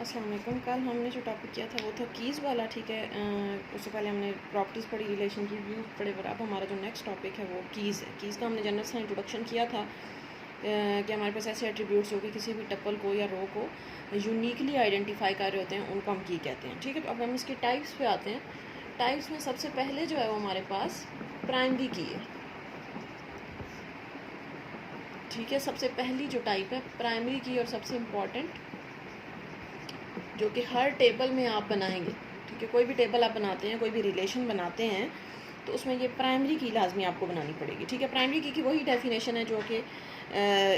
अस्सलाम वालेकुम। कल हमने जो टॉपिक किया था वो था कीज़ वाला, ठीक है। उससे पहले हमने प्रॉपर्टीज़ पढ़ी, रिलेशन की व्यू पढ़े, और अब हमारा जो नेक्स्ट टॉपिक है वो कीज़ है। कीज़ का हमने जनरल सा इंट्रोडक्शन किया था कि हमारे पास ऐसे एट्रीब्यूट्स जो कि किसी भी टपल को या रो को यूनिकली आइडेंटिफाई कर रहे होते हैं, उनको हम की कहते हैं, ठीक है। तो अब हम इसके टाइप्स पे आते हैं। टाइप्स में सबसे पहले जो है वो हमारे पास प्राइमरी की है, ठीक है। सबसे पहली जो टाइप है प्राइमरी की, और सबसे इम्पॉर्टेंट, जो कि हर टेबल में आप बनाएंगे, ठीक है। कोई भी टेबल आप बनाते हैं, कोई भी रिलेशन बनाते हैं, तो उसमें ये प्राइमरी की लाजमी आपको बनानी पड़ेगी, ठीक है। प्राइमरी की वही डेफिनेशन है जो कि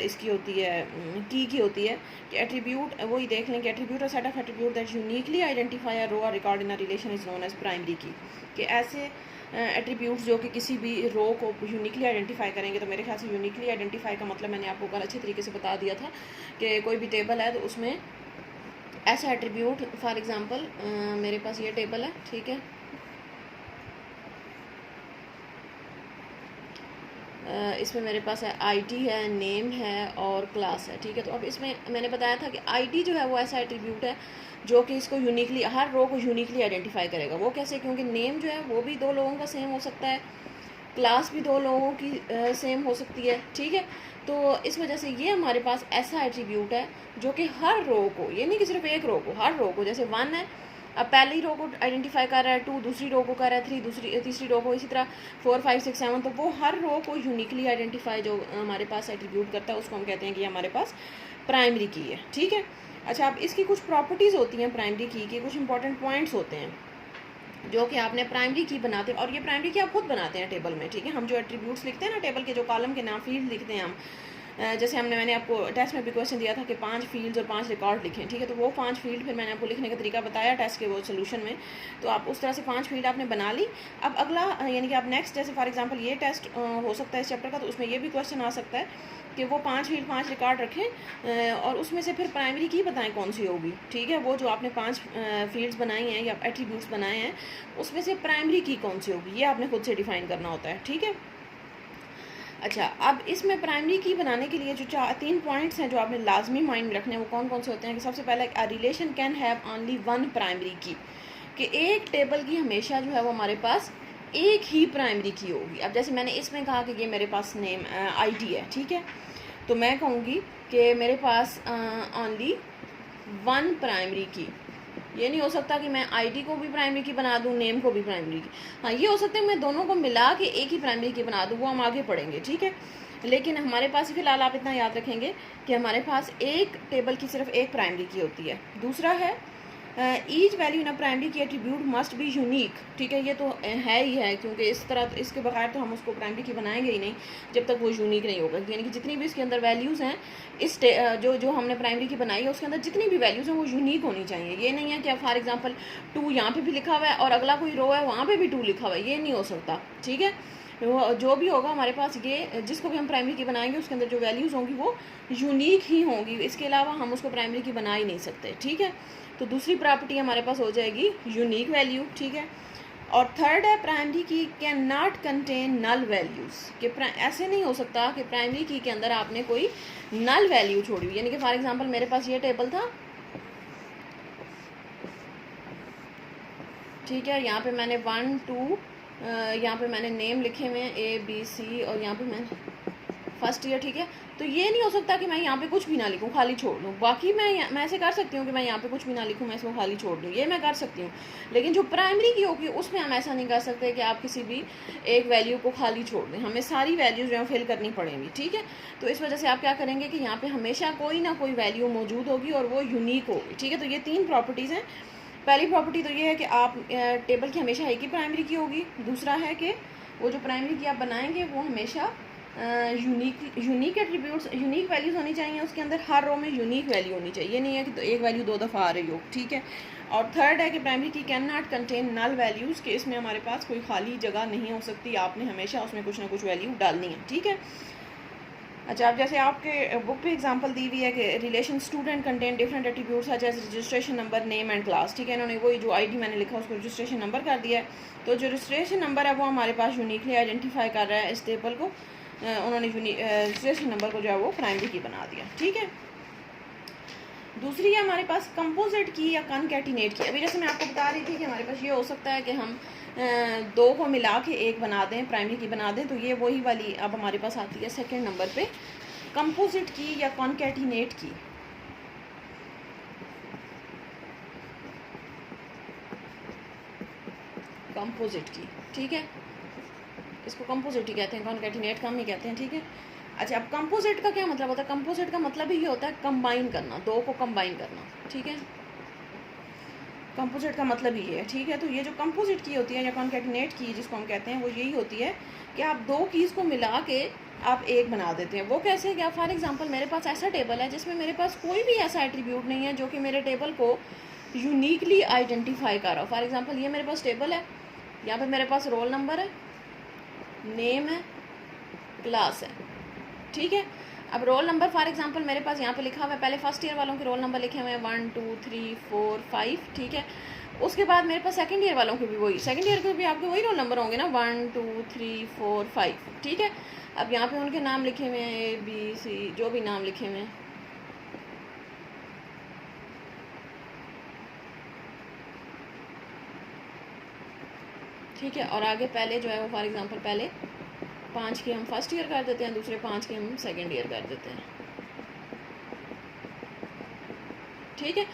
इसकी होती है, की होती है कि एट्रीब्यूट, वही देख लें कि एट्रीब्यूट और set of attribute that uniquely identify a row or record in a relation is known as primary key. कि ऐसे एट्रीब्यूट्स जो कि किसी भी रो को यूनिकली आइडेंटिफाई करेंगे। तो मेरे ख्याल से यूनिकली आइडेंटिफाई का मतलब मैंने आपको कल अच्छे तरीके से बता दिया था कि कोई भी टेबल है तो उसमें ऐसा एट्रीब्यूट, फॉर एग्ज़ाम्पल मेरे पास ये टेबल है, ठीक है। इसमें मेरे पास है आईडी है, नेम है और क्लास है, ठीक है। तो अब इसमें मैंने बताया था कि आईडी जो है वो ऐसा एट्रीब्यूट है जो कि इसको यूनिकली, हर रो को यूनिकली आइडेंटिफाई करेगा। वो कैसे? क्योंकि नेम जो है वो भी दो लोगों का सेम हो सकता है, क्लास भी दो लोगों की सेम हो सकती है, ठीक है। तो इस वजह से ये हमारे पास ऐसा एट्रीब्यूट है जो कि हर रो को, ये नहीं कि सिर्फ एक रो को, हर रो को, जैसे 1 है, अब पहली रो को आइडेंटिफाई कर रहा है, 2 दूसरी रो को कर रहा है, 3 तीसरी रो को, इसी तरह 4 5 6 7, तो वो हर रो को यूनिकली आइडेंटिफाई जो हमारे पास एट्रीब्यूट करता है उसको हम कहते हैं कि हमारे पास प्राइमरी की है, ठीक है। अच्छा, अब इसकी कुछ प्रॉपर्टीज़ होती हैं प्राइमरी की के, कुछ इंपॉर्टेंट पॉइंट्स होते हैं जो कि आपने प्राइमरी की बनाते हैं, और ये प्राइमरी की आप खुद बनाते हैं टेबल में, ठीक है। हम जो एट्रीब्यूट्स लिखते हैं ना टेबल के, जो कॉलम के नाम फील्ड लिखते हैं हम, जैसे मैंने आपको टेस्ट में भी क्वेश्चन दिया था कि 5 फील्ड्स और 5 रिकॉर्ड लिखें, ठीक है। तो वो 5 फील्ड फिर मैंने आपको लिखने का तरीका बताया टेस्ट के वो सोल्यूशन में, तो आप उस तरह से 5 फील्ड आपने बना ली। अब अगला यानी कि आप नेक्स्ट, जैसे फॉर एग्जांपल ये टेस्ट हो सकता है इस चैप्टर का, तो उसमें ये भी क्वेश्चन आ सकता है कि वो 5 फील्ड 5 रिकॉर्ड रखें, और उसमें से फिर प्राइमरी की बताएं कौन सी होगी, ठीक है। वो जो आपने 5 फील्ड्स बनाई हैं या एट्रीब्यूट्स बनाए हैं, उसमें से प्राइमरी की कौन सी होगी, ये आपने खुद से डिफाइन करना होता है, ठीक है। अच्छा, अब इसमें प्राइमरी की बनाने के लिए जो 3 पॉइंट्स हैं जो आपने लाजमी माइंड में रखने हैं, वो कौन कौन से होते हैं कि सबसे पहले a relation can have only 1 primary key, कि एक टेबल की हमेशा जो है वो हमारे पास एक ही प्राइमरी की होगी। अब जैसे मैंने इसमें कहा कि ये मेरे पास नेम आईडी है, ठीक है, तो मैं कहूँगी कि मेरे पास ओनली 1 प्राइमरी की। ये नहीं हो सकता कि मैं आईडी को भी प्राइमरी की बना दूं, नेम को भी प्राइमरी की। हाँ, ये हो सकता है मैं दोनों को मिला के एक ही प्राइमरी की बना दूं, वो हम आगे पढ़ेंगे, ठीक है। लेकिन हमारे पास फिलहाल आप इतना याद रखेंगे कि हमारे पास एक टेबल की सिर्फ एक प्राइमरी की होती है। दूसरा है each value in a primary की एट्रीब्यूट मस्ट बी यूनिक, ठीक है। ये तो है ही है, क्योंकि इस तरह इसके बगैर तो हम उसको प्राइमरी की बनाएंगे ही नहीं जब तक वो यूनिक नहीं होगा। यानी कि जितनी भी इसके अंदर वैल्यूज़ हैं, इस जो हमने प्राइमरी की बनाई है उसके अंदर जितनी भी वैल्यूज़ हैं वो यूनिक होनी चाहिए। ये नहीं है कि अब फॉर एग्जांपल 2 यहाँ पे भी लिखा हुआ है और अगला कोई रो है वहाँ पे भी 2 लिखा हुआ है, ये नहीं हो सकता, ठीक है। वो जो भी होगा हमारे पास, ये जिसको भी हम प्राइमरी की बनाएंगे उसके अंदर जो वैल्यूज़ होंगी वो यूनिक ही होंगी, इसके अलावा हम उसको प्राइमरी की बना ही नहीं सकते, ठीक है। तो दूसरी प्रॉपर्टी हमारे पास हो जाएगी यूनिक वैल्यू, ठीक है। और थर्ड है primary key can not contain null values, कि ऐसे नहीं हो सकता कि प्राइमरी की के अंदर आपने कोई नल वैल्यू छोड़ी हुई। यानी कि फॉर एग्जांपल मेरे पास ये टेबल था, ठीक है, यहाँ पे मैंने 1 2 यहाँ पे मैंने नेम लिखे हुए हैं ABC, और यहाँ पे मैंने फर्स्ट ईयर, ठीक है। तो ये नहीं हो सकता कि मैं यहाँ पे कुछ भी ना लिखूँ, खाली छोड़ दूँ। बाकी मैं ऐसे कर सकती हूँ कि मैं यहाँ पे कुछ भी ना लिखूँ, मैं इसको खाली छोड़ दूँ, ये मैं कर सकती हूँ। लेकिन जो प्राइमरी की होगी उसमें हम ऐसा नहीं कर सकते कि आप किसी भी एक वैल्यू को खाली छोड़ दें, हमें सारी वैल्यूज जो है फिल करनी पड़ेंगी, ठीक है। तो इस वजह से आप क्या करेंगे कि यहाँ पे हमेशा कोई ना कोई वैल्यू मौजूद होगी और वो यूनिक होगी, ठीक है। तो ये 3 प्रॉपर्टीज़ हैं। पहली प्रॉपर्टी तो ये है कि आप टेबल की हमेशा एक ही प्राइमरी की होगी। दूसरा है कि वो जो प्राइमरी की आप बनाएंगे वो हमेशा यूनिक एट्रीब्यूट्स, यूनिक वैल्यूज़ होनी चाहिए उसके अंदर, हर रो में यूनिक वैल्यू होनी चाहिए, ये नहीं है कि तो एक वैल्यू 2 दफ़ा आ रही हो, ठीक है। और थर्ड है कि primary key can not contain null values, कि इसमें हमारे पास कोई खाली जगह नहीं हो सकती, आपने हमेशा उसमें कुछ ना कुछ वैल्यू डालनी है, ठीक है। अच्छा, अब जैसे आपके बुक पे एग्जांपल दी हुई है कि relation student contain different attributes है, जैसे registration number, name and class, ठीक है। इन्होंने वही जो आईडी मैंने लिखा उसको रजिस्ट्रेशन नंबर कर दिया है। तो जो रजिस्ट्रेशन नंबर है वो हमारे पास यूनिकली आइडेंटिफाई कर रहा है इस टेबल को, उन्होंने रजिस्ट्रेशन नंबर को जो है वो प्राइमरी की बना दिया, ठीक है। दूसरी है हमारे पास कंपोजिट की या कॉनकैटिनेट की। अभी जैसे मैं आपको बता रही थी कि हमारे पास ये हो सकता है कि हम दो को मिला के एक बना दें, प्राइमरी की बना दें, तो ये वही वाली अब हमारे पास आती है सेकंड नंबर पे, कंपोजिट की या कॉनकैटिनेट की। कंपोजिट की, ठीक है, इसको कंपोजिट ही कहते हैं, कॉनकैटिनेट कम ही कहते हैं, ठीक है। अच्छा, अब कंपोजिट का क्या मतलब होता है? कंपोजिट का मतलब ही होता है कंबाइन करना, दो को कंबाइन करना, ठीक है। कंपोजिट का मतलब ही है, ठीक है। तो ये जो कंपोजिट की होती है या कॉनकैटिनेट की जिसको हम कहते हैं, वो यही होती है कि आप दो कीज़ को मिला के आप एक बना देते हैं। वो कैसे? क्या फॉर एग्जांपल मेरे पास ऐसा टेबल है जिसमें मेरे पास कोई भी ऐसा एट्रीब्यूट नहीं है जो कि मेरे टेबल को यूनिकली आइडेंटिफाई कर रहा हो। फॉर एग्जांपल ये मेरे पास टेबल है, यहाँ पे मेरे पास रोल नंबर है, नेम है, क्लास है, ठीक है। अब रोल नंबर फॉर एग्जांपल मेरे पास यहाँ पे लिखा हुआ है, पहले फर्स्ट ईयर वालों के रोल नंबर लिखे हुए हैं 1 2 3 4 5, ठीक है। उसके बाद मेरे पास सेकंड ईयर वालों के भी वही, सेकंड ईयर के भी आपके वही रोल नंबर होंगे ना, 1 2 3 4 5, ठीक है। अब यहाँ पे उनके नाम लिखे हुए हैं ABC, जो भी नाम लिखे हुए हैं, ठीक है। और आगे पहले जो है वो फॉर एग्जांपल पहले 5 के हम फर्स्ट ईयर कर देते हैं, दूसरे 5 के हम सेकंड ईयर कर देते हैं, ठीक है।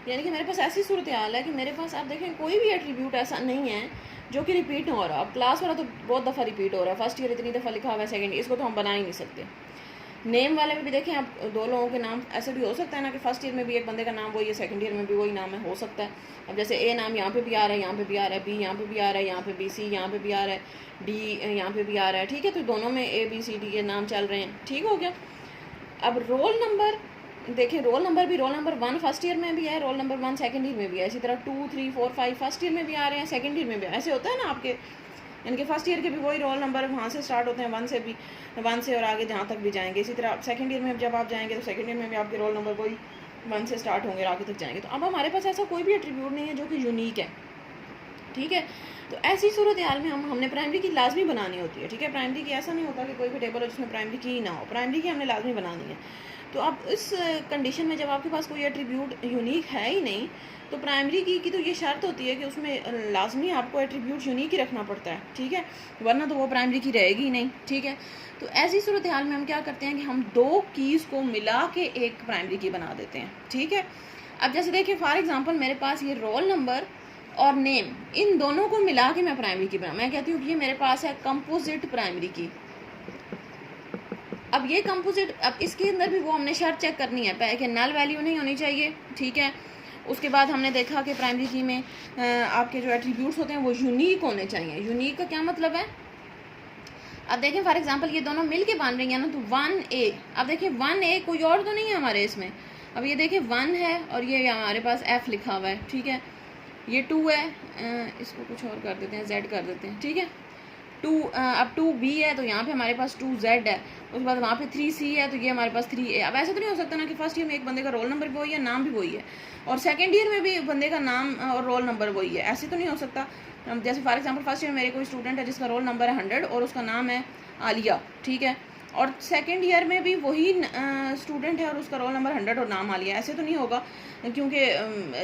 यानी कि मेरे पास ऐसी सूरत हाल है कि मेरे पास आप देखें कोई भी एट्रीब्यूट ऐसा नहीं है जो कि रिपीट हो रहा। अब क्लास वाला तो बहुत दफ़ा रिपीट हो रहा है, फर्स्ट ईयर इतनी दफ़ा लिखा हुआ है, सेकंड इसको तो हम बना ही नहीं सकते। नेम वाले में भी देखें आप, दो लोगों के नाम ऐसे भी हो सकता है ना कि फर्स्ट ईयर में भी एक बंदे का नाम वही है, सेकंड ईयर में भी वही नाम है, हो सकता है। अब जैसे ए नाम यहाँ पे भी आ रहा है, यहाँ पे भी आ रहा है, बी यहाँ पे भी आ रहा है, यहाँ पे बी, सी यहाँ पे भी आ रहा है, डी यहाँ पे भी आ रहा है, ठीक है। तो दोनों में ABCD के नाम चल रहे हैं, ठीक हो गया। अब रोल नंबर देखिए, रोल नंबर भी, रोल नंबर 1 फर्स्ट ईयर में भी है, रोल नंबर 1 सेकंड ईयर में भी है, इसी तरह 2 3 4 5 फर्स्ट ईयर में भी आ रहे हैं, सेकंड ईयर में भी ऐसे होता है ना आपके, यानी कि फर्स्ट ईयर के भी वही रोल नंबर वहाँ से स्टार्ट होते हैं, 1 से और आगे जहाँ तक भी जाएंगे। इसी तरह सेकंड ईयर में जब आप जाएंगे तो सेकंड ईयर में भी आपके रोल नंबर वही 1 से स्टार्ट होंगे और आगे तक जाएंगे। तो अब हमारे पास ऐसा कोई भी एट्रीब्यूट नहीं है जो कि यूनिक है, ठीक है। तो ऐसी सूरत हाल में हमने प्राइमरी की लाजमी बनानी होती है, ठीक है। प्राइमरी की ऐसा नहीं होता कि कोई भी टेबल हो जिसमें प्राइमरी की ही ना हो, प्राइमरी की हमने लाजमी बनानी है। तो अब इस कंडीशन में जब आपके पास कोई एट्रीब्यूट यूनिक है ही नहीं, तो प्राइमरी की तो ये शर्त होती है कि उसमें लाजमी आपको एट्रीब्यूट यूनिक ही रखना पड़ता है, ठीक है, वरना तो वो प्राइमरी की रहेगी ही नहीं, ठीक है। तो ऐसी सूरत हाल में हम क्या करते हैं कि हम दो कीज़ को मिला के एक प्राइमरी की बना देते हैं, ठीक है। अब जैसे देखिए फॉर एग्जांपल मेरे पास ये रोल नंबर और नेम, इन दोनों को मिला के मैं प्राइमरी की बना, मैं कहती हूँ कि ये मेरे पास है कंपोजिट प्राइमरी की। अब ये कंपोजिट, अब इसके अंदर भी वो हमने शर्त चेक करनी है पहले कि नल वैल्यू नहीं होनी चाहिए, ठीक है। उसके बाद हमने देखा कि प्राइमरी की में आपके जो एट्रीब्यूट्स होते हैं वो यूनिक होने चाहिए। यूनिक का क्या मतलब है? अब देखें फॉर एग्जांपल ये दोनों मिल के बन रही हैं ना, तो 1A, अब देखिए 1A कोई और तो नहीं है हमारे इसमें। अब ये देखिए 1 है और ये हमारे पास F लिखा हुआ है, ठीक है। ये 2 है, इसको कुछ और कर देते हैं, Z कर देते हैं, ठीक है। 2 अब 2B है तो यहाँ पे हमारे पास 2Z है, उसके बाद वहाँ पे 3C है तो ये हमारे पास 3A। अब ऐसा तो नहीं हो सकता ना कि फर्स्ट ईयर में एक बंदे का रोल नंबर भी वही है, नाम भी वही है, और सेकंड ईयर में भी बंदे का नाम और रोल नंबर वही है, ऐसे तो नहीं हो सकता। जैसे फॉर एग्जांपल फर्स्ट ईयर में मेरे कोई स्टूडेंट है जिसका रोल नंबर है 100 और उसका नाम है आलिया, ठीक है, और सेकंड ईयर में भी वही स्टूडेंट है और उसका रोल नंबर 100 और नाम आलिया, ऐसे तो नहीं होगा, क्योंकि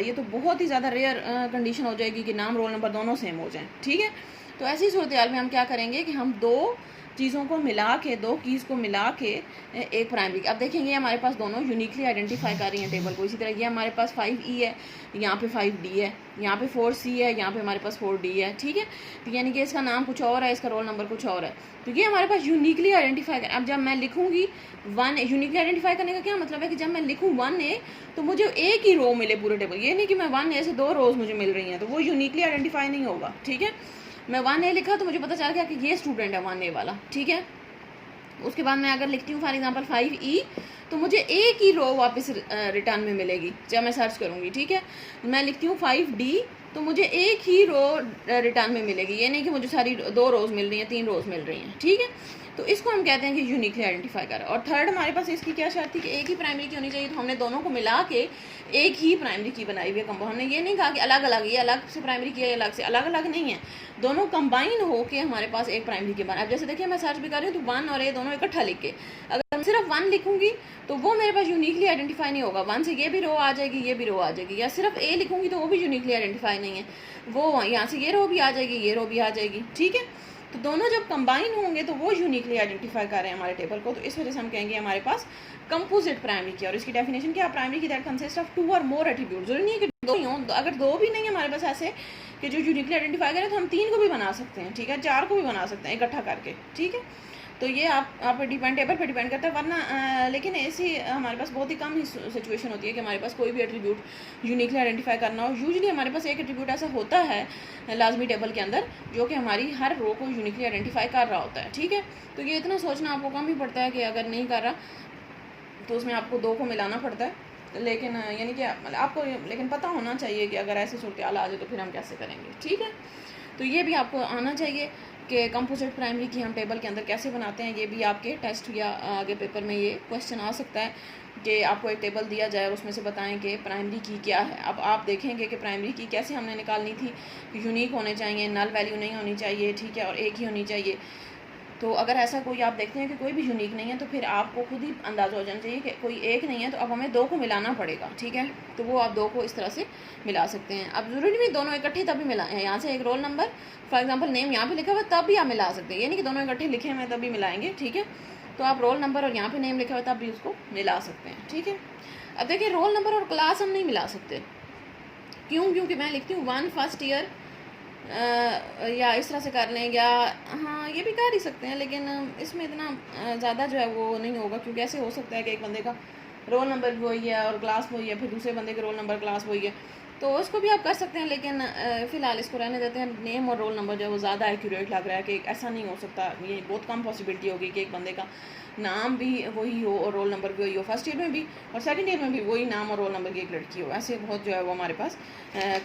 ये तो बहुत ही ज़्यादा रेयर कंडीशन हो जाएगी कि नाम रोल नंबर दोनों सेम हो जाएँ, ठीक है। तो ऐसी सूरत हाल में हम क्या करेंगे कि हम दो चीज़ों को मिला के, दो कीज़ को मिला के एक प्राइमरी, अब देखेंगे हमारे पास दोनों यूनिकली आइडेंटिफाई कर रही हैं टेबल को। इसी तरह ये हमारे पास 5E है, यहाँ पे 5D है, यहाँ पे 4C है, यहाँ पे हमारे पास 4D है, ठीक है। तो यानी कि इसका नाम कुछ और है, इसका रोल नंबर कुछ और है, तो ये हमारे पास यूनिकली आइडेंटिफाई कर। अब जब मैं लिखूँगी 1A, यूनिकली आइडेंटिफाई करने का क्या मतलब है कि जब मैं लिखूँ 1A तो मुझे एक ही रो मिले पूरे टेबल, ये नहीं कि मैं 1A से 2 रोज़ मुझे मिल रही हैं, तो वो यूनिकली आइडेंटिफाई नहीं होगा, ठीक है। मैं 1A लिखा तो मुझे पता चल गया कि ये स्टूडेंट है 1A वाला, ठीक है। उसके बाद मैं अगर लिखती हूँ फॉर एग्जांपल 5E तो मुझे एक ही रो वापस रिटर्न में मिलेगी जब मैं सर्च करूँगी, ठीक है। मैं लिखती हूँ 5D तो मुझे एक ही रो रिटर्न में मिलेगी, ये नहीं कि मुझे सारी 2 रोज़ मिल रही हैं, 3 रोज़ मिल रही हैं, ठीक है। तो इसको हम कहते हैं कि यूनिकली आइडेंटिफाई कर। और थर्ड हमारे पास इसकी क्या शर्त थी कि एक ही प्राइमरी की होनी चाहिए, तो हमने दोनों को मिला के एक ही प्राइमरी की बनाई हुई है कंपाउंड। हमने ये नहीं कहा कि अलग अलग, ये अलग से प्राइमरी की है, अलग से, अलग अलग नहीं है, दोनों कंबाइन होके हमारे पास एक प्राइमरी की बना। अब जैसे देखिए मैं सर्च भी कर रही हूँ तो 1 और ए दोनों इकट्ठा लिख के, अगर मैं सिर्फ 1 लिखूंगी तो वो मेरे पास यूनिकली आइडेंटिफाई नहीं होगा। 1 से ये भी रो आ जाएगी, ये भी रो आ जाएगी। या सिर्फ ए लिखूंगी तो वो भी यूनिकली आइडेंटिफाई नहीं है, वो यहाँ से ये रो भी आ जाएगी, ये रो भी आ जाएगी, ठीक है। तो दोनों जब कंबाइन होंगे तो वो यूनिकली आइडेंटिफाई कर रहे हैं हमारे टेबल को। तो इस वजह से हम कहेंगे हमारे पास कंपोजिट प्राइमरी की। और इसकी डेफिनेशन क्या है? प्राइमरी की दैट कंसिस्ट ऑफ 2 और मोर एट्रीब्यूट। जरूरी नहीं है कि 2 ही हों, अगर 2 भी नहीं है हमारे पास ऐसे कि जो यूनिकली आइडेंटिफाई करें, तो हम 3 को भी बना सकते हैं, ठीक है, 4 को भी बना सकते हैं इकट्ठा करके, ठीक है। तो ये आप डिपेंड, टेबल पे डिपेंड करता है। वरना लेकिन ऐसी हमारे पास बहुत ही कम ही सिचुएशन होती है कि हमारे पास कोई भी एट्रीब्यूट यूनिकली आइडेंटिफाई करना हो। यूजुअली हमारे पास एक एट्रीब्यूट ऐसा होता है लाजमी टेबल के अंदर जो कि हमारी हर रो को यूनिकली आइडेंटिफाई कर रहा होता है, ठीक है। तो ये इतना सोचना आपको कम ही पड़ता है कि अगर नहीं कर रहा तो उसमें आपको 2 को मिलाना पड़ता है। लेकिन यानी कि आपको लेकिन पता होना चाहिए कि अगर ऐसी सूरत हाल आ जाए तो फिर हम कैसे करेंगे, ठीक है। तो ये भी आपको आना चाहिए कि कंपोजिट प्राइमरी की हम टेबल के अंदर कैसे बनाते हैं। ये भी आपके टेस्ट या आगे पेपर में ये क्वेश्चन आ सकता है कि आपको एक टेबल दिया जाए और उसमें से बताएं कि प्राइमरी की क्या है। अब आप देखेंगे कि प्राइमरी की कैसे हमने निकालनी थी। यूनिक होने चाहिए, नल वैल्यू नहीं होनी चाहिए, ठीक है, और एक ही होनी चाहिए। तो अगर ऐसा कोई आप देखते हैं कि कोई भी यूनिक नहीं है तो फिर आपको खुद ही अंदाज़ा हो जाना चाहिए कि कोई एक नहीं है, तो अब हमें 2 को मिलाना पड़ेगा, ठीक है। तो वो आप 2 को इस तरह से मिला सकते हैं। अब ज़रूरी नहीं दोनों इकट्ठे तभी मिला, यहाँ से एक roll number for example name यहाँ पे लिखा हुआ तब भी आप मिला सकते हैं, ये नहीं कि दोनों इकट्ठे लिखे हैं तभी मिलाएंगे, ठीक है। तो आप रोल नंबर और यहाँ पे नेम लिखा हुआ तब भी उसको मिला सकते हैं, ठीक है। अब देखिए रोल नंबर और क्लास हम नहीं मिला सकते, क्यों? क्योंकि मैं लिखती हूँ 1 फर्स्ट ईयर या इस तरह से कर लें, या हाँ ये भी कर ही सकते हैं, लेकिन इसमें इतना ज़्यादा जो है वो नहीं होगा, क्योंकि ऐसे हो सकता है कि एक बंदे का रोल नंबर भी वही है और क्लास वही है, फिर दूसरे बंदे के रोल नंबर क्लास वही है, तो उसको भी आप कर सकते हैं। लेकिन फ़िलहाल इसको रहने देते हैं। नेम और रोल नंबर जो है वो ज़्यादा एक्यूरेट लग रहा है कि ऐसा नहीं हो सकता, ये बहुत कम पॉसिबिलिटी होगी कि एक बंदे का नाम भी वही हो और रोल नंबर भी वही हो, फर्स्ट ईयर में भी और सेकंड ईयर में भी वही नाम और रोल नंबर की एक लड़की हो। ऐसे बहुत जो है वो हमारे पास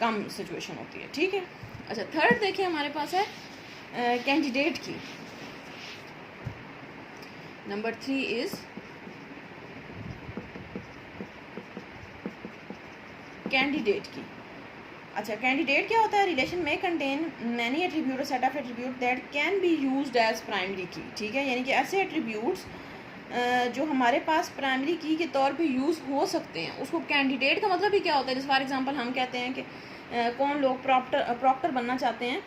कम सिचुएशन होती है, ठीक है। अच्छा, थर्ड देखिए हमारे पास है कैंडिडेट की। नंबर 3 इज़ कैंडिडेट की। अच्छा, कैंडिडेट क्या होता है? रिलेशन में कंटेन मैनी एट्रीब्यूट और set of attribute that can be used as primary key, ठीक है। यानी कि ऐसे एट्रीब्यूट्स जो हमारे पास प्राइमरी की के तौर पे यूज़ हो सकते हैं, उसको कैंडिडेट का मतलब ही क्या होता है? जैसे फॉर एग्जांपल हम कहते हैं कि कौन लोग प्रॉक्टर बनना चाहते हैं,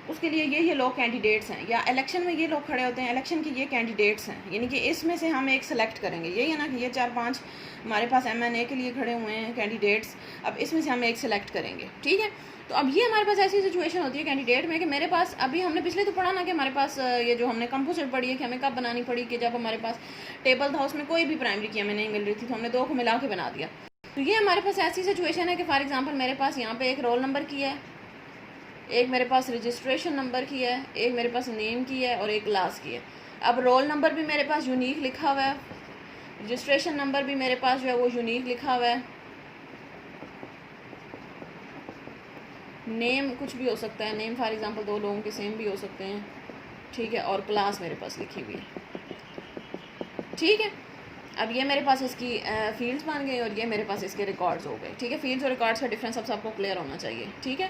उसके लिए ये लोग कैंडिडेट्स हैं, या इलेक्शन में ये लोग खड़े होते हैं, इलेक्शन के ये कैंडिडेट्स हैं। यानी कि इसमें से हम एक सेलेक्ट करेंगे, यही है ना कि ये 4-5 हमारे पास MNA के लिए खड़े हुए हैं कैंडिडेट्स, अब इसमें से हम एक सेलेक्ट करेंगे, ठीक है। तो अब ये हमारे पास ऐसी सिचुएशन होती है कैंडिडेट में कि मेरे पास, अभी हमने पिछले तो पढ़ा ना कि हमारे पास ये जो हमने कंपोजिट पढ़ी है कि हमें कब बनानी पड़ी, कि जब हमारे पास टेबल था उसमें कोई भी प्राइमरी की हमें नहीं मिल रही थी, तो हमने 2 को मिला के बना दिया। तो ये हमारे पास ऐसी सिचुएशन है कि फॉर एग्जांपल मेरे पास यहाँ पे एक रोल नंबर की है, एक मेरे पास रजिस्ट्रेशन नंबर की है, एक मेरे पास नेम की है और एक क्लास की है। अब रोल नंबर भी मेरे पास यूनिक लिखा हुआ है, रजिस्ट्रेशन नंबर भी मेरे पास जो है वो यूनिक लिखा हुआ है, नेम कुछ भी हो सकता है, नेम फॉर एग्जांपल 2 लोगों के सेम भी हो सकते हैं, ठीक है, और क्लास मेरे पास लिखी हुई है, ठीक है। अब ये मेरे पास इसकी फील्ड्स बन गई और ये मेरे पास इसके रिकॉर्ड्स हो गए, ठीक है। फील्ड्स और रिकॉर्ड्स का डिफरेंस अब सबको क्लियर होना चाहिए, ठीक है।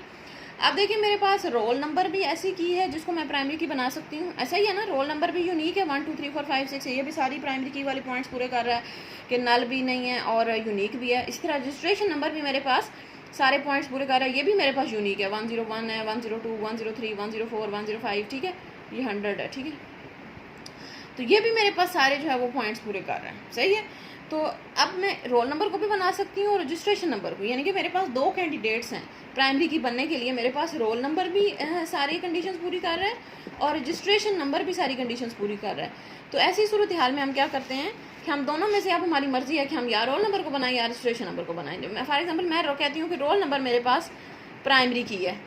अब देखिए मेरे पास रोल नंबर भी ऐसी की है जिसको मैं प्राइमरी की बना सकती हूँ, ऐसा ही है ना। रोल नंबर भी यूनिक है, 1 2 3 4 5 6 है, ये भी सारी प्राइमरी की वाले पॉइंट्स पूरे कर रहा है कि नल भी नहीं है और यूनिक भी है। इसी तरह रजिस्ट्रेशन नंबर भी मेरे पास सारे पॉइंट्स पूरे कर रहा है, ये भी मेरे पास यूनिक है, 101 है, 102 103 104 105, ठीक है, ये 100 है, ठीक है। तो ये भी मेरे पास सारे जो है वो पॉइंट्स पूरे कर रहे हैं, सही है। तो अब मैं रोल नंबर को भी बना सकती हूँ और रजिस्ट्रेशन नंबर को, यानी कि मेरे पास 2 कैंडिडेट्स हैं प्राइमरी की बनने के लिए। मेरे पास रोल नंबर भी सारी कंडीशंस पूरी कर रहा है और रजिस्ट्रेशन नंबर भी सारी कंडीशंस पूरी कर रहा है। तो ऐसी सूरत हाल में हम क्या करते हैं कि हम दोनों में से, अब हमारी मर्जी है कि हम या रोल नंबर को बनाएं या रजिस्ट्रेशन नंबर को बनाएंगे। मैं फॉर एग्जाम्पल मैं कहती हूँ कि रोल नंबर मेरे पास प्राइमरी की है,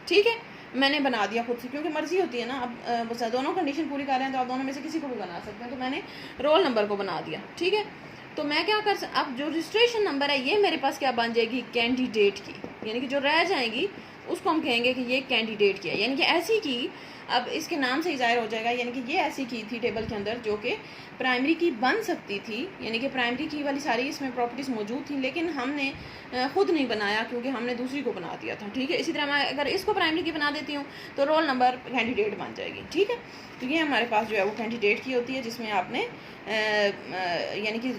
ठीक है, मैंने बना दिया खुद से, क्योंकि मर्जी होती है ना। अब बस दोनों कंडीशन पूरी कर रहे हैं तो आप दोनों में से किसी को भी बना सकते हैं, तो मैंने रोल नंबर को बना दिया, ठीक है। तो मैं क्या अब जो रजिस्ट्रेशन नंबर है ये मेरे पास क्या बन जाएगी, कैंडिडेट की, यानी कि जो रह जाएंगी उसको हम कहेंगे कि ये कैंडिडेट की है, यानी कि ऐसी की। अब इसके नाम से ही ज़ाहिर हो जाएगा, यानी कि ये ऐसी की थी टेबल के अंदर जो कि प्राइमरी की बन सकती थी, यानी कि प्राइमरी की वाली सारी इसमें प्रॉपर्टीज़ मौजूद थी, लेकिन हमने ख़ुद नहीं बनाया क्योंकि हमने दूसरी को बना दिया था। ठीक है, इसी तरह मैं अगर इसको प्राइमरी की बना देती हूँ तो रोल नंबर कैंडिडेट बन जाएगी। ठीक है, तो ये हमारे पास जो है वो कैंडिडेट की होती है, जिसमें आपने यानी कि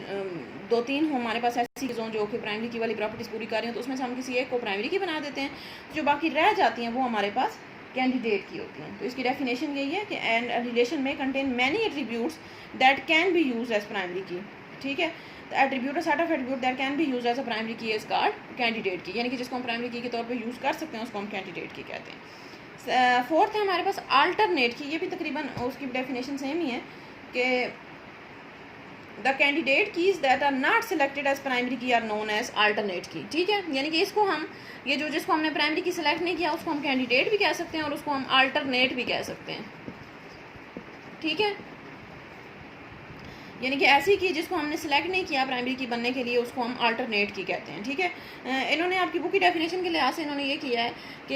2-3 हो हमारे पास ऐसी चीज़ों जो कि प्राइमरी की वाली प्रॉपर्टीज़ पूरी कर रही हैं, तो उसमें से हम किसी एक को प्राइमरी की बना देते हैं, जो बाकी रह जाती हैं वो हमारे पास कैंडिडेट की होती हैं। तो इसकी डेफिनेशन यही है कि एंड रिलेशन में contain many attributes that can be use as primary key. ठीक है, तो attribute set of attribute that can be use as a primary key is called candidate key, यानी कि जिसको हम प्राइमरी की के तौर पे यूज़ कर सकते हैं उसको हम कैंडिडेट की कहते हैं। फोर्थ है हमारे पास अल्टरनेट की, ये भी तकरीबन उसकी डेफिनेशन सेम ही है कि the candidate keys that are not selected as primary key are known as alternate key. ठीक है, यानी कि इसको हम ये जो जिसको हमने प्राइमरी की सिलेक्ट नहीं किया उसको हम कैंडिडेट भी कह सकते हैं और उसको हम अल्टरनेट भी कह सकते हैं। ठीक है, यानी कि ऐसी की जिसको हमने सिलेक्ट नहीं किया प्राइमरी की बनने के लिए उसको हम अल्टरनेट की कहते हैं। ठीक है, इन्होंने आपकी बुक की डेफिनेशन के लिहाज से इन्होंने ये किया है कि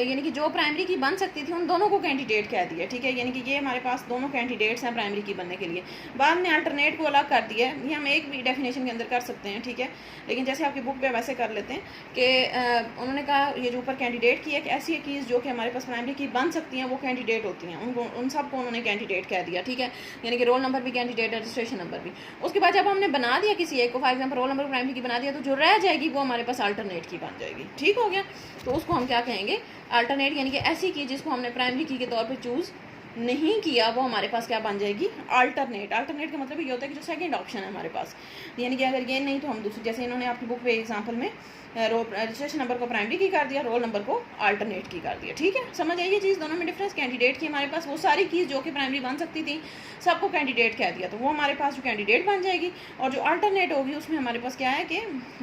यानी कि जो प्राइमरी की बन सकती थी उन दोनों को कैंडिडेट कह दिया। ठीक है, यानी कि ये हमारे पास दोनों कैंडिडेट्स हैं प्राइमरी की बनने के लिए, बाद में अल्टरनेट को अलग कर दिया है। ये हम एक भी डेफिनेशन के अंदर कर सकते हैं। ठीक है, लेकिन जैसे आपकी बुक पे वैसे कर लेते हैं कि उन्होंने कहा ये जो ऊपर कैंडिडेट की है कि ऐसी कीज़ जो कि हमारे पास प्राइमरी की बन सकती हैं वो कैंडिडेट होती हैं, उनको उन सबको उन्होंने कैंडिडेट कह दिया। ठीक है, यानी कि रोल नंबर भी कैंडिडेट है, रजिस्ट्रेशन नंबर भी। उसके बाद जब हमने बना दिया किसी एक को, for example roll number primary की बना दिया, तो जो रह जाएगी वो हमारे पास अल्टरनेट की बन जाएगी। ठीक हो गया, तो उसको हम क्या कहेंगे अल्टरनेट, यानी कि ऐसी की जिसको हमने प्राइमरी की के तौर पे चूज़ नहीं किया वो हमारे पास क्या बन जाएगी अल्टरनेट। अल्टरनेट का मतलब ये होता है कि जो सेकंड ऑप्शन है हमारे पास, यानी कि अगर ये नहीं तो हम दूसरी, जैसे इन्होंने आपकी बुक पे एग्जांपल में रजिस्ट्रेशन नंबर को प्राइमरी की कर दिया, रोल नंबर को अल्टरनेट की कर दिया। ठीक है, समझ आइए चीज़, दोनों में डिफरेंस। कैंडिडेट की हमारे पास वो सारी कीज़ जो कि प्राइमरी बन सकती थी सबको कैंडिडेट कह दिया, तो वो हमारे पास जो कैंडिडेट बन जाएगी, और जो अल्टरनेट होगी उसमें हमारे पास क्या है कि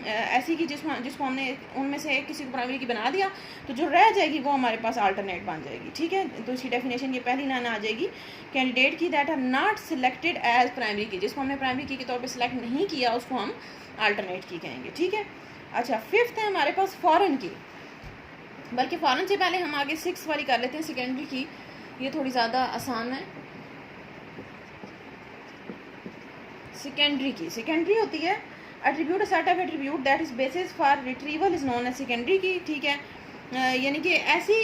ऐसी की जिसको हमने उनमें से किसी को प्राइमरी की बना दिया तो जो रह जाएगी वो हमारे पास अल्टरनेट बन जाएगी। ठीक है, तो इसकी डेफिनेशन ये पहली लाइन आ जाएगी, candidate key that are not selected as primary key, जिसको हमने प्राइमरी की के तौर पे सिलेक्ट नहीं किया उसको हम अल्टरनेट की कहेंगे। ठीक है, अच्छा फिफ्थ है हमारे पास फॉरेन की, बल्कि फॉरेन से पहले हम आगे 6 वाली कर लेते हैं, सेकेंडरी की। ये थोड़ी ज़्यादा आसान है। सेकेंडरी की, सेकेंडरी होती है attribute set of attribute that is basis for retrieval is known as secondary key. ठीक है, यानी कि ऐसी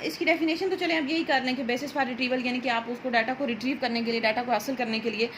इसकी डेफिनेशन तो चले अब यही कर लें कि बेसिस फॉर रिट्रीवल, यानी कि आप उसको डाटा को रिट्रीव करने के लिए, डाटा को हासिल करने के लिए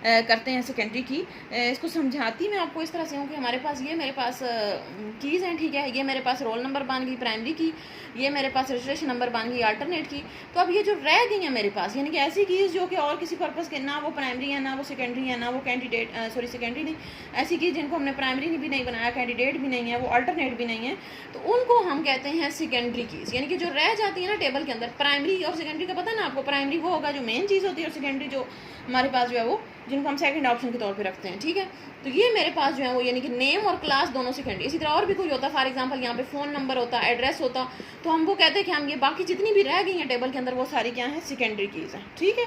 करते हैं सेकेंडरी की। इसको समझाती मैं आपको इस तरह से हूँ कि हमारे पास ये मेरे पास कीज़ हैं। ठीक है, ये मेरे पास रोल नंबर बन गई प्राइमरी की, ये मेरे पास रजिस्ट्रेशन नंबर बन गई अल्टरनेट की। तो अब ये जो रह गई हैं मेरे पास, यानी कि ऐसी कीज़ जो कि और किसी पर्पज़ के ना वो प्राइमरी है ना वो सेकेंडरी है ना वो कैंडिडेट सॉरी सेकेंडरी नहीं, ऐसी कीज़ जिनको हमने प्राइमरी भी नहीं बनाया, कैंडिडेट भी नहीं है, वो अल्टरनेट भी नहीं है, तो उनको हम कहते हैं सेकेंडरी कीज़। यानी कि जो रह जाती है ना टेबल के अंदर, प्राइमरी और सेकेंडरी का पता ना आपको, प्राइमरी वो होगा जो मेन चीज़ होती है और सेकेंडरी जो हमारे पास जो है वो जिनको हम सेकंड ऑप्शन के तौर पे रखते हैं। ठीक है, तो ये मेरे पास जो है वो यानी कि नेम और क्लास दोनों सेकेंडरी। इसी तरह और भी कोई होता है, फॉर एग्जांपल यहाँ पे फ़ोन नंबर होता, एड्रेस होता, तो हम वो कहते हैं कि हम ये बाकी जितनी भी रह गई हैं टेबल के अंदर वो सारी क्या है सेकेंडरी कीज़ हैं। ठीक है,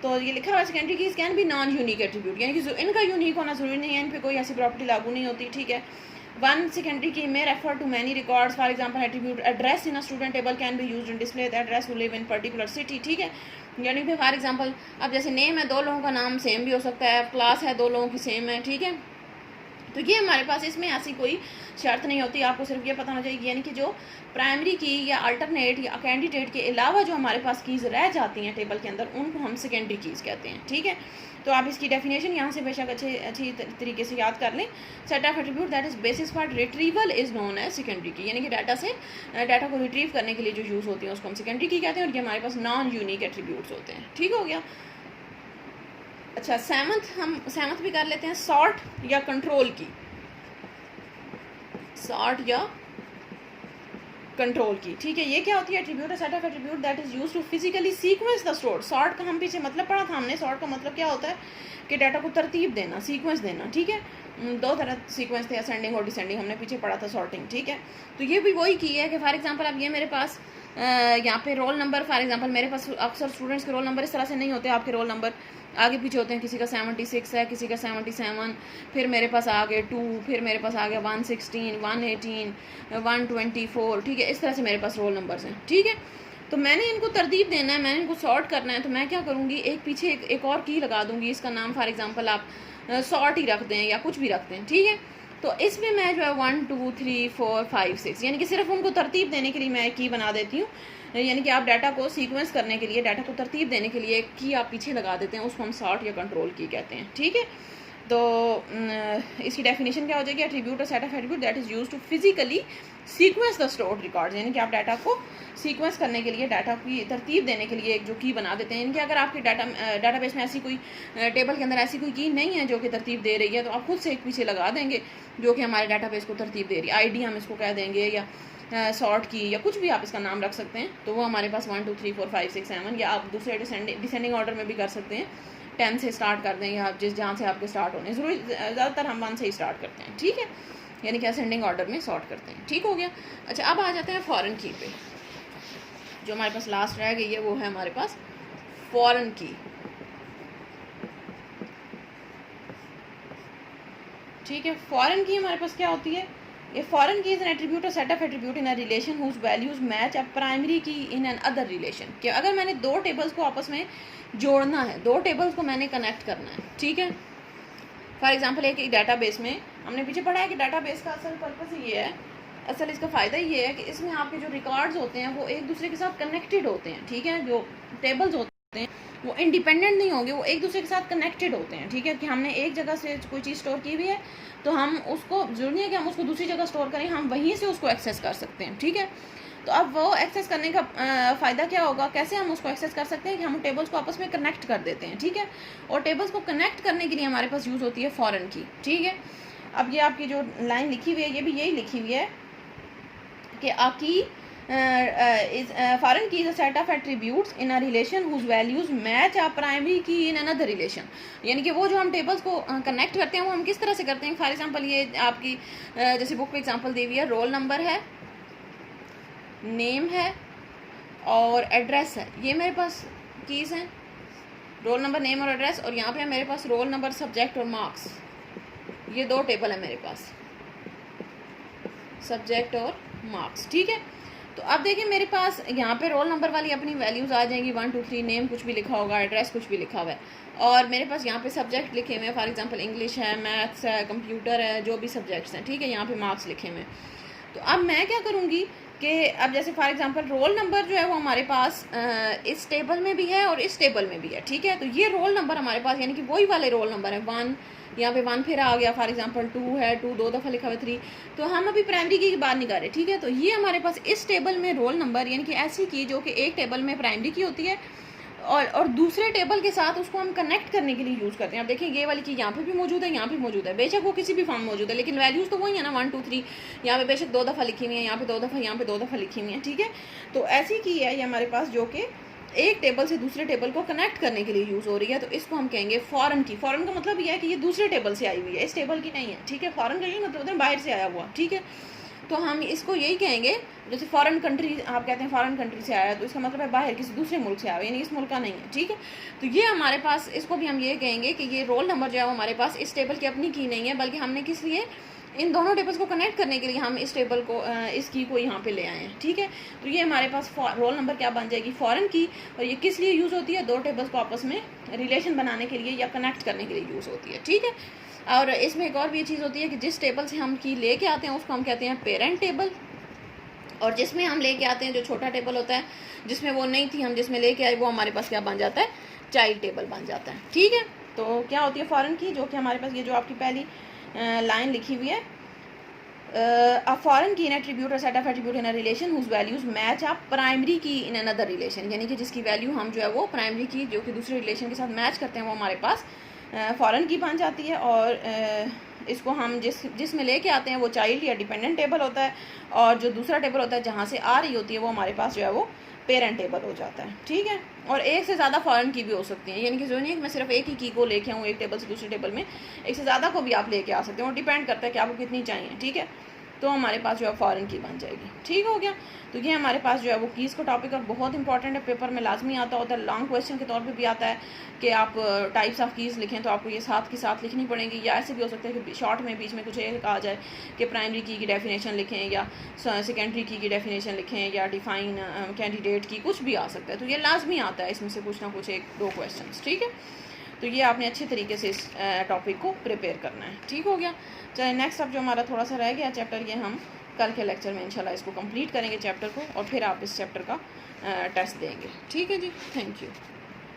तो ये लिखा हुआ है सेकेंडरी कीज़ कैन भी नॉन यूनिक एट्रीब्यूट, यानी कि इनका यूनिक होना जरूरी नहीं है, इन पर कोई ऐसी प्रॉपर्टी लागू नहीं होती। ठीक है, वन सेकेंडरी की may refer to many records, for example attribute address in a student table can be used in display the address who live in particular city। ठीक है, यानी कि फॉर एग्जांपल अब जैसे नेम है, 2 लोगों का नाम सेम भी हो सकता है, क्लास है 2 लोगों की सेम है। ठीक है, तो ये हमारे पास इसमें ऐसी कोई शर्त नहीं होती, आपको सिर्फ ये पता होना चाहिए, यानी कि जो प्राइमरी की या अल्टरनेट या कैंडिडेट के अलावा जो हमारे पास कीज़ रह जाती हैं टेबल के अंदर उनको हम सेकेंडरी कीज़ कहते हैं। ठीक है, तो आप इसकी डेफिनेशन यहाँ से बेशक अच्छी तरीके से याद कर लें। Set of attribute that is basis for retrieval is known as secondary key, यानी कि डाटा को रिट्रीव करने के लिए जो यूज़ होती है उसको हम सेकेंडरी की कहते हैं, और ये हमारे पास नॉन यूनिक एट्रीब्यूट्स होते हैं। ठीक हो गया, अच्छा सेवंथ भी कर लेते हैं, सॉर्ट या कंट्रोल की। सॉर्ट या कंट्रोल की, ठीक है, ये क्या होती है, attribute set of attribute that is used to physically sequence the store. Sort का हम पीछे मतलब पढ़ा था हमने, सॉर्ट का मतलब क्या होता है कि डाटा को तरतीब देना, सीक्वेंस देना। ठीक है, 2 तरह सीक्वेंस थे, असेंडिंग और डिसेंडिंग, हमने पीछे पढ़ा था सॉर्टिंग। ठीक है, तो ये भी वही की है कि फॉर एग्जांपल अब ये मेरे पास यहाँ पे रोल नंबर, फॉर एग्जांपल मेरे पास अक्सर स्टूडेंट्स के रोल नंबर इस तरह से नहीं होते, आपके रोल नंबर आगे पीछे होते हैं, किसी का 76 है, किसी का 77, फिर मेरे पास आ गए 2, फिर मेरे पास आ गया 116, 118, 124, ठीक है। इस तरह से मेरे पास रोल नंबर्स हैं, ठीक है। तो मैंने इनको तरतीब देना है, मैंने इनको सॉर्ट करना है, तो मैं क्या करूँगी, एक पीछे एक और की लगा दूँगी, इसका नाम फॉर एग्जांपल आप सॉर्ट ही रख दें या कुछ भी रख दें, ठीक है। तो इसमें मैं जो है 1 2 3 4 5 6 यानी कि सिर्फ उनको तरतीब देने के लिए मैं एक की बना देती हूँ, यानी कि आप डाटा को सीक्वेंस करने के लिए, डाटा को तरतीब देने के लिए एक की आप पीछे लगा देते हैं, उसको हम सॉर्ट या कंट्रोल की कहते हैं, ठीक है। तो इसकी डेफिनेशन क्या हो जाएगी, एट्रीब्यूट और set of attribute that is used to physically sequence the stored records, यानी कि आप डाटा को सीक्वेंस करने के लिए, डाटा की तरतीब देने के लिए एक जो की बना देते हैं। यानी कि अगर आपके डाटाबेस में ऐसी कोई टेबल के अंदर ऐसी कोई की नहीं है जो कि तरतीब दे रही है, तो आप खुद से एक पीछे लगा देंगे जो कि हमारे डाटाबेस को तरतीब दे रही है। आईडी हम इसको कह देंगे या सॉर्ट की या कुछ भी आप इसका नाम रख सकते हैं। तो वो हमारे पास 1 2 3 4 5 6 7, या आप दूसरे डिसेंडिंग ऑर्डर में भी कर सकते हैं, 10 से स्टार्ट कर दें, या जहाँ से आपके स्टार्ट होने, ज़रूरी ज़्यादातर हम 1 से ही स्टार्ट करते हैं, ठीक है, यानी कि असेंडिंग ऑर्डर में सॉर्ट करते हैं, ठीक हो गया। अच्छा, अब आ जाते हैं फॉरेन की पे। जो हमारे पास लास्ट रह गई है वो है हमारे पास फॉरेन की, ठीक है। फॉरेन की हमारे पास क्या होती है, ये foreign key is an attribute और set of attribute in a relation whose values match a primary key in N other relation. कि अगर मैंने दो टेबल्स को आपस में जोड़ना है, दो टेबल्स को मैंने कनेक्ट करना है, ठीक है। फॉर एग्जांपल एक डाटाबेस में हमने पीछे पढ़ा है कि डाटाबेस का असल पर्पस ये है, असल इसका फ़ायदा ये है कि इसमें आपके जो रिकॉर्ड्स होते हैं वो एक दूसरे के साथ कनेक्टेड होते हैं, ठीक है। जो टेबल्स होते हैं वो इंडिपेंडेंट नहीं होंगे, वो एक दूसरे के साथ कनेक्टेड होते हैं, ठीक है। कि हमने एक जगह से कोई चीज़ स्टोर की हुई है, तो हम उसको, जरूरी नहीं है कि हम उसको दूसरी जगह स्टोर करें, हम वहीं से उसको एक्सेस कर सकते हैं, ठीक है। तो अब वो एक्सेस करने का फ़ायदा क्या होगा, कैसे हम उसको एक्सेस कर सकते हैं कि हम टेबल्स को आपस में कनेक्ट कर देते हैं, ठीक है। और टेबल्स को कनेक्ट करने के लिए हमारे पास यूज़ होती है फॉरेन की, ठीक है। अब ये आपकी जो लाइन लिखी हुई है, ये भी यही लिखी हुई है कि आपकी foreign key is a set of attributes in a relation whose values match a primary key in another relation। यानी कि वो जो हम टेबल्स को कनेक्ट करते हैं वो हम किस तरह से करते हैं। फॉर एग्जांपल ये आपकी जैसे बुक पे एग्जांपल दी हुई है, रोल नंबर है, नेम है और एड्रेस है, ये मेरे पास कीज़ हैं, रोल नंबर, नेम और एड्रेस। और यहाँ पे है मेरे पास रोल नंबर, सब्जेक्ट और मार्क्स, ये दो टेबल है मेरे पास, सब्जेक्ट और मार्क्स, ठीक है। तो अब देखिए मेरे पास यहाँ पे रोल नंबर वाली अपनी वैल्यूज़ आ जाएंगी 1 2 3, नेम कुछ भी लिखा होगा, एड्रेस कुछ भी लिखा हुआ है, और मेरे पास यहाँ पे सब्जेक्ट लिखे हुए हैं, फॉर एग्जांपल इंग्लिश है, मैथ्स है, कंप्यूटर है, जो भी सब्जेक्ट्स हैं, ठीक है। यहाँ पे मार्क्स लिखे हुए हैं। तो अब मैं क्या करूँगी कि अब जैसे फॉर एग्जांपल रोल नंबर जो है वो हमारे पास इस टेबल में भी है और इस टेबल में भी है, ठीक है। तो ये रोल नंबर हमारे पास, यानी कि वही वाले रोल नंबर है, 1, यहाँ पे 1 फिर आ गया, फॉर एग्जांपल 2 है, 2 दो दफ़ा लिखा हुआ, 3। तो हम अभी प्राइमरी की बात नहीं कर रहे, ठीक है। तो ये हमारे पास इस टेबल में रोल नंबर, यानी कि ऐसी की जो कि एक टेबल में प्राइमरी की होती है और दूसरे टेबल के साथ उसको हम कनेक्ट करने के लिए यूज़ करते हैं। अब देखिए ये वाली चीज़ यहाँ पे भी मौजूद है, यहाँ पे मौजूद है, बेशक वो किसी भी फॉर्म में मौजूद है, लेकिन वैल्यूज़ तो वही है ना, 1 2 3। यहाँ पे बेशक 2 दफ़ा लिखी हुई है, यहाँ पे 2 दफ़ा, यहाँ पे 2 दफ़ा लिखी हुई है, ठीक है। तो ऐसी की है ये हमारे पास जो कि एक टेबल से दूसरे टेबल को कनेक्ट करने के लिए यूज़ हो रही है। तो इसको हम कहेंगे फॉरेन की। फॉरेन का मतलब यह है कि ये दूसरे टेबल से आई हुई है, इस टेबल की नहीं है, ठीक है। फॉरेन का ये मतलब होता है बाहर से आया हुआ, ठीक है। तो हम इसको यही कहेंगे, जैसे फॉरेन कंट्री आप कहते हैं फॉरेन कंट्री से आया, तो इसका मतलब है बाहर किसी दूसरे मुल्क से आया, यानी इस मुल्क का नहीं है, ठीक है। तो ये हमारे पास, इसको भी हम ये कहेंगे कि ये रोल नंबर जो है हमारे पास इस टेबल की अपनी की नहीं है, बल्कि हमने किस लिए, इन दोनों टेबल्स को कनेक्ट करने के लिए हम इस टेबल को, इस की को यहाँ पे ले आए हैं, ठीक है। तो ये हमारे पास रोल नंबर क्या बन जाएगी, फॉरेन की। और ये किस लिए यूज़ होती है, दो टेबल्स को आपस में रिलेशन बनाने के लिए या कनेक्ट करने के लिए यूज़ होती है, ठीक है। और इसमें एक और भी चीज़ होती है कि जिस टेबल से हम की लेके आते हैं उसको हम कहते हैं पेरेंट टेबल, और जिसमें हम लेके आते हैं जो छोटा टेबल होता है, जिसमें वो नहीं थी, हम जिसमें लेके आए, वो हमारे पास क्या बन जाता है, चाइल्ड टेबल बन जाता है, ठीक है। तो क्या होती है फॉरेन की, जो कि हमारे पास ये जो आपकी पहली लाइन लिखी हुई है, a foreign key in attribute or set of attribute in a relation whose values match a primary key in another relation। यानी कि जिसकी वैल्यू हम जो है वो प्राइमरी की जो कि दूसरे रिलेशन के साथ मैच करते हैं वो हमारे पास फॉरेन की बन जाती है। और इसको हम जिसमें लेके आते हैं वो चाइल्ड या डिपेंडेंट टेबल होता है, और जो दूसरा टेबल होता है जहाँ से आ रही होती है वो हमारे पास जो है वो पेरेंट टेबल हो जाता है, ठीक है। और एक से ज़्यादा फॉरेन की भी हो सकती हैं, यानी कि जरूरी नहीं है कि मैं सिर्फ एक ही की को लेके आऊँ एक टेबल से दूसरे टेबल में, एक से ज़्यादा को भी आप लेके आ सकते हैं, और डिपेंड करता है कि आपको कितनी चाहिए, ठीक है। तो हमारे पास जो है फॉरेन की बन जाएगी। ठीक हो गया। तो ये हमारे पास जो है वो कीज़ का टॉपिक और बहुत इंपॉर्टेंट है, पेपर में लाजमी आता होता है, लॉन्ग क्वेश्चन के तौर पे भी आता है कि आप टाइप्स ऑफ कीज़ लिखें तो आपको ये साथ के साथ लिखनी पड़ेंगी, या ऐसे भी हो सकता है कि शॉर्ट में बीच में कुछ एक कहा जाए कि प्राइमरी की डेफिनेशन लिखें या सेकेंडरी की डेफिनेशन लिखें या डिफाइन कैंडिडेट की, कुछ भी आ सकता है। तो ये लाजमी आता है इसमें से कुछ ना कुछ एक दो क्वेश्चन। ठीक है, तो ये आपने अच्छे तरीके से इस टॉपिक को प्रिपेयर करना है। ठीक हो गया। चलिए नेक्स्ट अब जो हमारा थोड़ा सा रह गया चैप्टर, ये हम कल के लेक्चर में इंशाल्लाह इसको कंप्लीट करेंगे चैप्टर को, और फिर आप इस चैप्टर का टेस्ट देंगे। ठीक है जी, थैंक यू।